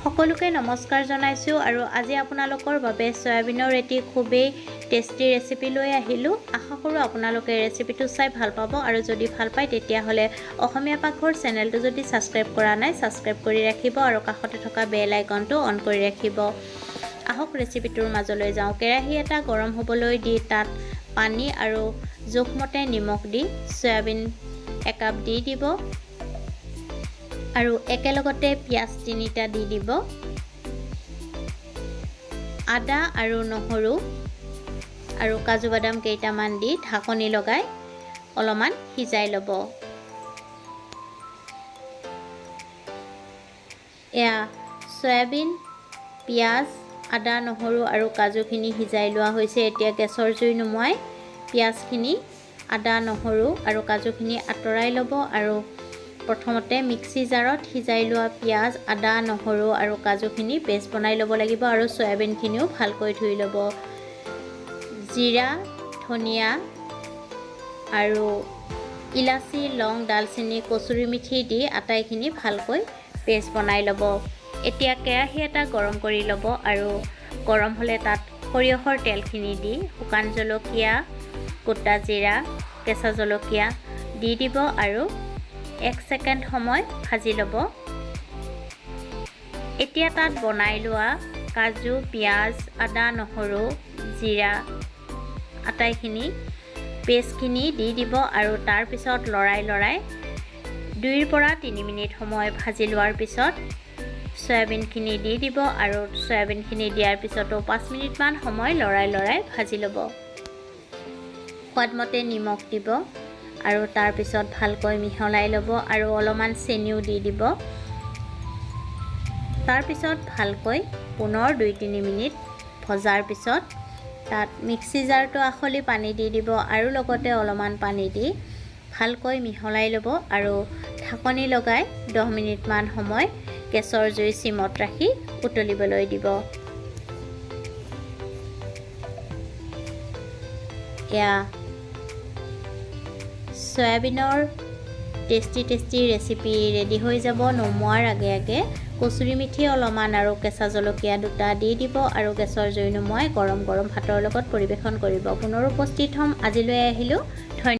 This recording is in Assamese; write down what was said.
সকলোকে নমস্কাৰ জনাইছো আৰু আজি আপোনালোকৰ বাবে সয়াবিনৰ এটি খুবেই টেষ্টি ৰেচিপি লৈ আহিলো। আশা কৰো আপোনালোকে ৰেচিপিটো চাই ভাল পাব আৰু যদি ভাল পায় তেতিয়া হলে অসমীয়া পাকঘৰ চেনেলটো যদি সাবস্ক্ৰাইব কৰা নাই সাবস্ক্ৰাইব কৰি ৰাখিব আৰু কাষতে থকা বেল আইকনটো অন কৰি ৰাখিব। আহক ৰেচিপিটোৰ মাজলৈ যাওঁ। কেৰাহী এটা গৰম হ'বলৈ দি তাত পানী আৰু জোখমতে নিমখ দি সয়াবিন একাপ দি দিব আৰু একেলগতে পিয়াজ 3টা দি দিব। আদা আৰু নহৰু আৰু কাজু বাদাম কেইটামান দি ঢাকনি লগাই অলপমান সিজাই ল'ব। এয়া সয়াবিন, পিয়াজ, আদা, নহৰু আৰু কাজুখিনি সিজাই লোৱা হৈছে। এতিয়া গেছৰ জুই নুমুৱাই পিয়াজখিনি, আদা, নহৰু আৰু কাজুখিনি আঁতৰাই ল'ব আৰু প্ৰথমতে মিক্সি জাৰত সিজাই লোৱা পিয়াজ, আদা, নহৰু আৰু কাজুখিনি পেষ্ট বনাই ল'ব লাগিব আৰু সয়াবিনখিনিও ভালকৈ ধুই ল'ব। জিৰা, ধনিয়া আৰু ইলাচি, লং, দালচিনি, কচুৰি মিঠি দি আটাইখিনি ভালকৈ পেষ্ট বনাই ল'ব। এতিয়া কেৰাহী এটা গৰম কৰি ল'ব আৰু গৰম হ'লে তাত সৰিয়হৰ তেলখিনি দি শুকান জলকীয়া, গোটা জিৰা, কেঁচা জলকীয়া দি দিব আৰু 1 ছেকেণ্ড সময় ভাজি ল'ব। এতিয়া তাত বনাই লোৱা কাজু, পিয়াজ, আদা, নহৰু, জিৰা আটাইখিনি পেষ্টখিনি দি দিব আৰু তাৰ পিছত লৰাই 2 পৰা 3 মিনিট সময় ভাজি লোৱাৰ পিছত সয়াবিনখিনি দি দিব আৰু সয়াবিনখিনি দিয়াৰ পিছতো 5 মিনিটমান সময় লৰাই ভাজি ল'ব। সোৱাদমতে নিমখ দিব আৰু তাৰ পিছত ভালকৈ মিহলাই ল'ব আৰু অলপমান চেনিও দি দিব। তাৰ পিছত ভালকৈ পুনৰ 2-3 মিনিট ভজাৰ পিছত তাত মিক্সি জাৰটো আখলি পানী দি দিব আৰু লগতে অলপমান পানী দি ভালকৈ মিহলাই ল'ব আৰু ঢাকনি লগাই 10 মিনিটমান সময় গেছৰ জুই সিমত ৰাখি উতলিবলৈ দিব। এয়া সয়াবিনৰ টেষ্টি ৰেচিপি ৰেডি হৈ যাব। নমোৱাৰ আগে কচুৰি মিঠি অলপমান আৰু কেঁচা জলকীয়া 2টা দি দিব আৰু গেছৰ জুই নুমুৱাই গৰম ভাতৰ লগত পৰিৱেশন কৰিব। পুনৰ উপস্থিত হ'ম। আজিলৈ আহিলোঁ।